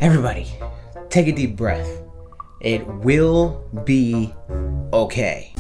Everybody, take a deep breath. It will be okay.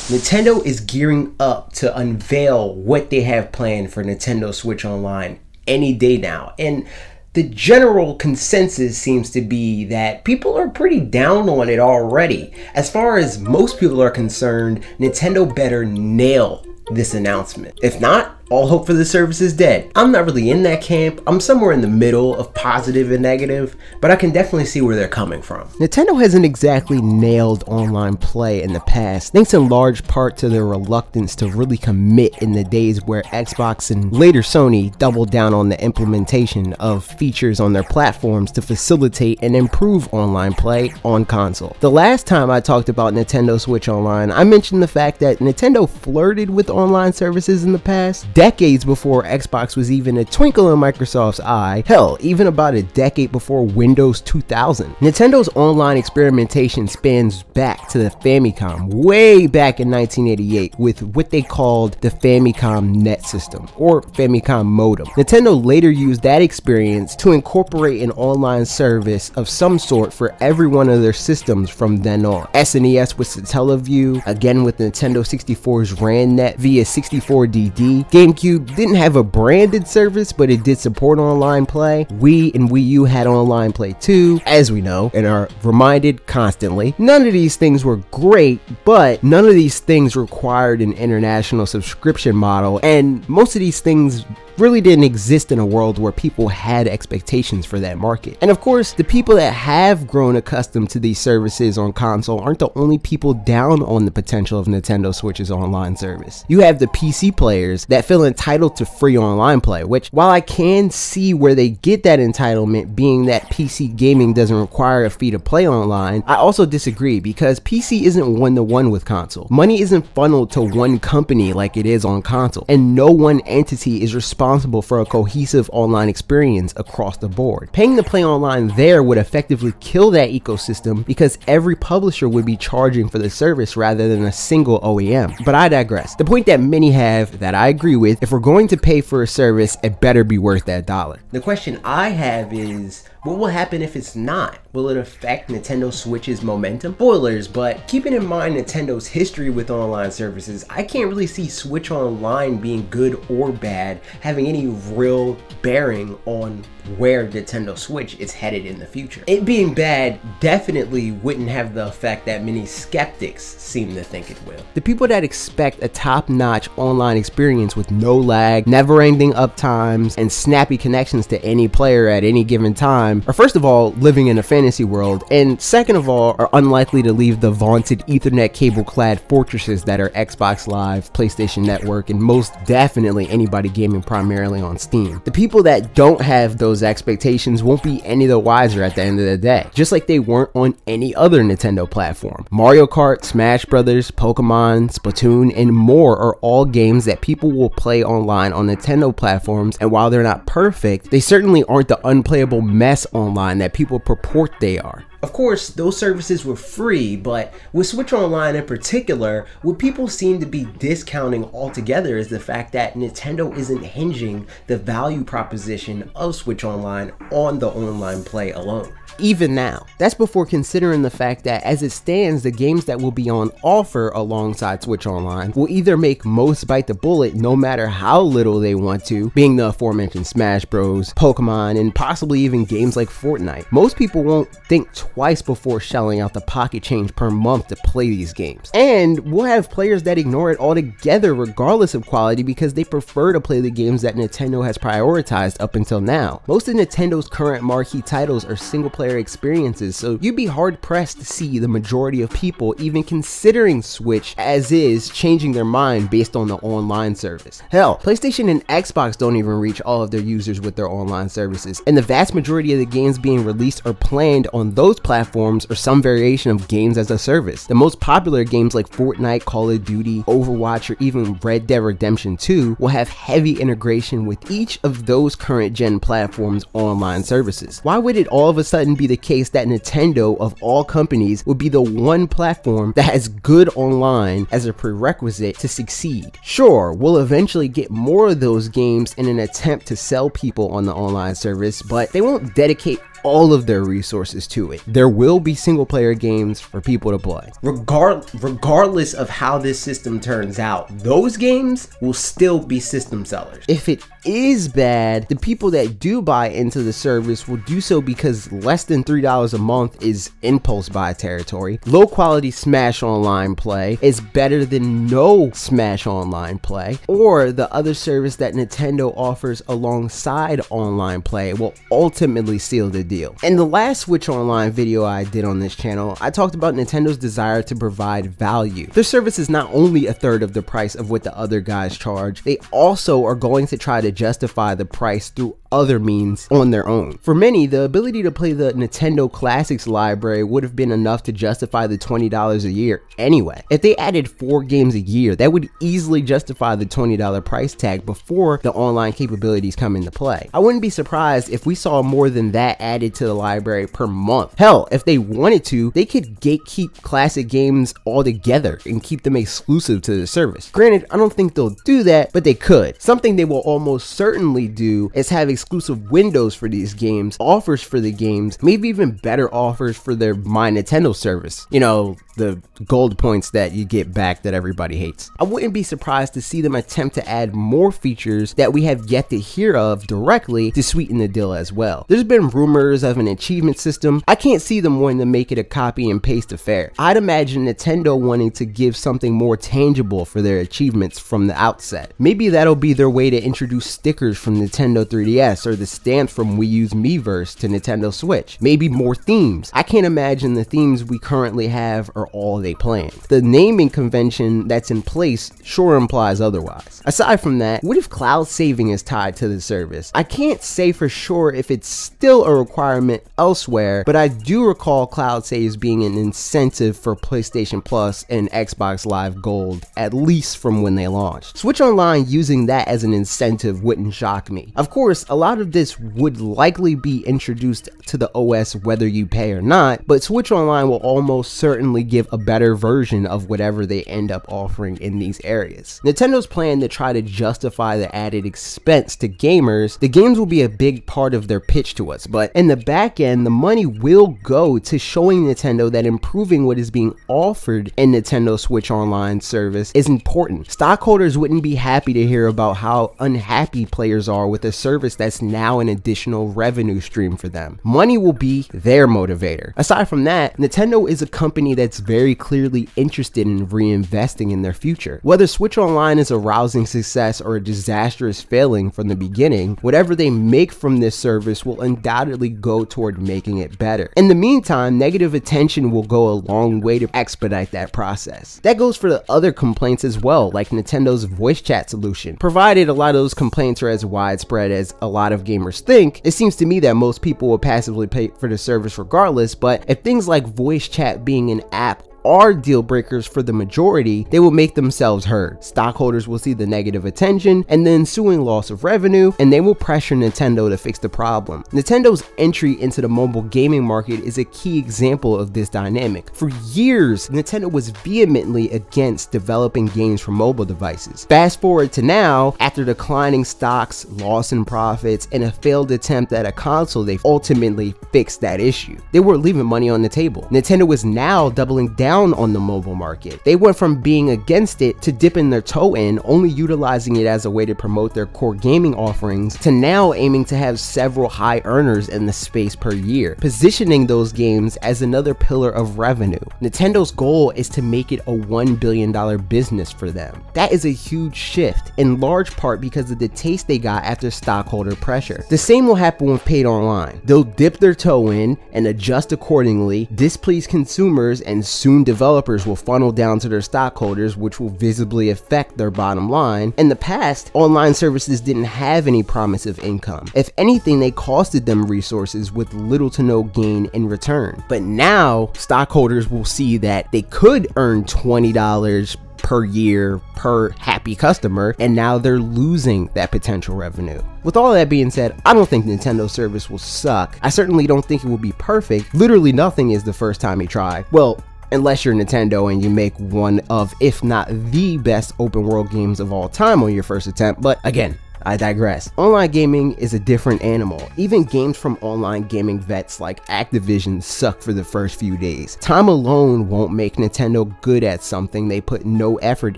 Nintendo is gearing up to unveil what they have planned for Nintendo Switch Online any day now. And the general consensus seems to be that people are pretty down on it already. As far as most people are concerned, Nintendo better nail this announcement. If not, all hope for the service is dead. I'm not really in that camp. I'm somewhere in the middle of positive and negative, but I can definitely see where they're coming from. Nintendo hasn't exactly nailed online play in the past, thanks in large part to their reluctance to really commit in the days where Xbox and later Sony doubled down on the implementation of features on their platforms to facilitate and improve online play on console. The last time I talked about Nintendo Switch Online, I mentioned the fact that Nintendo flirted with online services in the past, decades before Xbox was even a twinkle in Microsoft's eye, hell, even about a decade before Windows 2000. Nintendo's online experimentation spans back to the Famicom, way back in 1988, with what they called the Famicom Net System, or Famicom Modem. Nintendo later used that experience to incorporate an online service of some sort for every one of their systems from then on. SNES with Satellaview, again with Nintendo 64's RANnet via 64DD. GameCube didn't have a branded service, but it did support online play. Wii and Wii U had online play too, as we know, and are reminded constantly. None of these things were great, but none of these things required an international subscription model, and most of these things really didn't exist in a world where people had expectations for that market. And of course, the people that have grown accustomed to these services on console aren't the only people down on the potential of Nintendo Switch's online service. You have the PC players that feel entitled to free online play, which, while I can see where they get that entitlement, being that PC gaming doesn't require a fee to play online, I also disagree, because PC isn't one-to-one with console. Money isn't funneled to one company like it is on console, and no one entity is responsible for a cohesive online experience across the board. Paying to play online there would effectively kill that ecosystem, because every publisher would be charging for the service rather than a single OEM. But I digress. The point that many have, that I agree with, if we're going to pay for a service, it better be worth that dollar. The question I have is, what will happen if it's not? Will it affect Nintendo Switch's momentum? Spoilers, but keeping in mind Nintendo's history with online services, I can't really see Switch Online being good or bad having any real bearing on where Nintendo Switch is headed in the future. It being bad definitely wouldn't have the effect that many skeptics seem to think it will. The people that expect a top-notch online experience with no lag, never-ending uptimes, and snappy connections to any player at any given time are, first of all, living in a fantasy world, and second of all, are unlikely to leave the vaunted Ethernet cable-clad fortresses that are Xbox Live, PlayStation Network, and most definitely anybody gaming primarily on Steam. The people that don't have those expectations won't be any the wiser at the end of the day, just like they weren't on any other Nintendo platform. Mario Kart, Smash Brothers, Pokemon, Splatoon, and more are all games that people will play online on Nintendo platforms, and while they're not perfect, they certainly aren't the unplayable mess online that people purport they are. Of course, those services were free, but with Switch Online in particular, what people seem to be discounting altogether is the fact that Nintendo isn't hinging the value proposition of Switch Online on the online play alone. Even now. That's before considering the fact that, as it stands, the games that will be on offer alongside Switch Online will either make most bite the bullet no matter how little they want to, being the aforementioned Smash Bros, Pokemon, and possibly even games like Fortnite. Most people won't think twice before shelling out the pocket change per month to play these games. And we'll have players that ignore it altogether regardless of quality, because they prefer to play the games that Nintendo has prioritized up until now. Most of Nintendo's current marquee titles are single-player experiences, so you'd be hard-pressed to see the majority of people even considering Switch as is changing their mind based on the online service. Hell, PlayStation and Xbox don't even reach all of their users with their online services, and the vast majority of the games being released or planned on those platforms are some variation of games as a service. The most popular games like Fortnite, Call of Duty, Overwatch, or even Red Dead Redemption 2 will have heavy integration with each of those current gen platforms' online services. Why would it all of a sudden wouldn't be the case that Nintendo, of all companies, would be the one platform that has good online as a prerequisite to succeed. Sure, we'll eventually get more of those games in an attempt to sell people on the online service, but they won't dedicate all of their resources to it. There will be single player games for people to play. Regardless of how this system turns out, those games will still be system sellers. If it is bad, the people that do buy into the service will do so because less than $3 a month is impulse buy territory. Low quality Smash Online play is better than no Smash Online play, or the other service that Nintendo offers alongside online play will ultimately seal the deal. In the last Switch Online video I did on this channel, I talked about Nintendo's desire to provide value. Their service is not only a third of the price of what the other guys charge, they also are going to try to justify the price through other means on their own. For many, the ability to play the Nintendo Classics library would have been enough to justify the $20 a year anyway. If they added 4 games a year, that would easily justify the $20 price tag before the online capabilities come into play. I wouldn't be surprised if we saw more than that added to the library per month. Hell, if they wanted to, they could gatekeep classic games altogether and keep them exclusive to the service. Granted, I don't think they'll do that, but they could. Something they will almost certainly do is have exclusive windows for these games, offers for the games, maybe even better offers for their My Nintendo service. You know, the gold points that you get back that everybody hates. I wouldn't be surprised to see them attempt to add more features that we have yet to hear of directly to sweeten the deal as well. There's been rumors of an achievement system. I can't see them wanting to make it a copy and paste affair. I'd imagine Nintendo wanting to give something more tangible for their achievements from the outset. Maybe that'll be their way to introduce stickers from Nintendo 3DS or the stamps from Wii U's Miiverse to Nintendo Switch. Maybe more themes. I can't imagine the themes we currently have are all they plan. The naming convention that's in place sure implies otherwise. Aside from that, what if cloud saving is tied to the service? I can't say for sure if it's still a requirement elsewhere, but I do recall cloud saves being an incentive for PlayStation Plus and Xbox Live Gold, at least from when they launched. Switch Online using that as an incentive wouldn't shock me. Of course, a lot of this would likely be introduced to the OS whether you pay or not, but Switch Online will almost certainly give a better version of whatever they end up offering in these areas. Nintendo's plan to try to justify the added expense to gamers, the games will be a big part of their pitch to us, but in the back end, the money will go to showing Nintendo that improving what is being offered in Nintendo Switch Online service is important. Stockholders wouldn't be happy to hear about how unhappy players are with a service that's now an additional revenue stream for them. Money will be their motivator. Aside from that, Nintendo is a company that's very clearly interested in reinvesting in their future. Whether Switch Online is a rousing success or a disastrous failing from the beginning, whatever they make from this service will undoubtedly go toward making it better. In the meantime, negative attention will go a long way to expedite that process. That goes for the other complaints as well, like Nintendo's voice chat solution. Provided a lot of those complaints are as widespread as a lot of gamers think, it seems to me that most people will passively pay for the service regardless, but if things like voice chat being an app are deal breakers for the majority, they will make themselves heard. Stockholders will see the negative attention and the ensuing loss of revenue, and they will pressure Nintendo to fix the problem. Nintendo's entry into the mobile gaming market is a key example of this dynamic. For years, Nintendo was vehemently against developing games for mobile devices. Fast forward to now, after declining stocks, loss in profits, and a failed attempt at a console, they've ultimately fixed that issue. They were leaving money on the table. Nintendo is now doubling down on the mobile market. They went from being against it to dipping their toe in, only utilizing it as a way to promote their core gaming offerings, to now aiming to have several high earners in the space per year, positioning those games as another pillar of revenue. Nintendo's goal is to make it a $1 billion business for them. That is a huge shift, in large part because of the taste they got after stockholder pressure. The same will happen with paid online. They'll dip their toe in and adjust accordingly, displease consumers, and soon developers will funnel down to their stockholders, which will visibly affect their bottom line. In the past, online services didn't have any promise of income. If anything, they costed them resources with little to no gain in return. But now, stockholders will see that they could earn $20 per year per happy customer, and now they're losing that potential revenue. With all that being said, I don't think Nintendo's service will suck. I certainly don't think it will be perfect. Literally nothing is the first time you try. Well, unless you're Nintendo and you make one of, if not the best open world games of all time on your first attempt, but again, I digress. Online gaming is a different animal. Even games from online gaming vets like Activision suck for the first few days. Time alone won't make Nintendo good at something they put no effort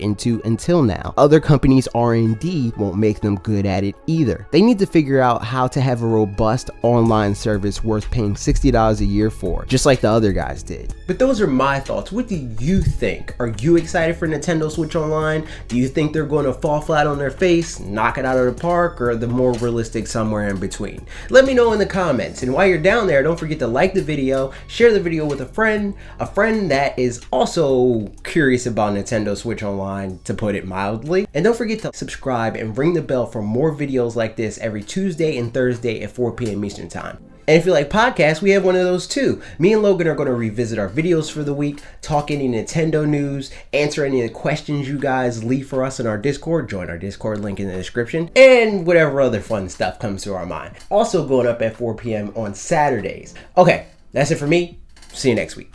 into until now. Other companies' R&D won't make them good at it either. They need to figure out how to have a robust online service worth paying $60 a year for, just like the other guys did. But those are my thoughts. What do you think? Are you excited for Nintendo Switch Online? Do you think they're going to fall flat on their face, knock it out of the park, or the more realistic somewhere in between? Let me know in the comments. And while you're down there, don't forget to like the video, share the video with a friend that is also curious about Nintendo Switch Online, to put it mildly. And don't forget to subscribe and ring the bell for more videos like this every Tuesday and Thursday at 4 p.m. Eastern Time. And if you like podcasts, we have one of those too. Me and Logan are going to revisit our videos for the week, talk any Nintendo news, answer any of the questions you guys leave for us in our Discord. Join our Discord, link in the description, and whatever other fun stuff comes to our mind. Also going up at 4 p.m. on Saturdays. Okay, that's it for me. See you next week.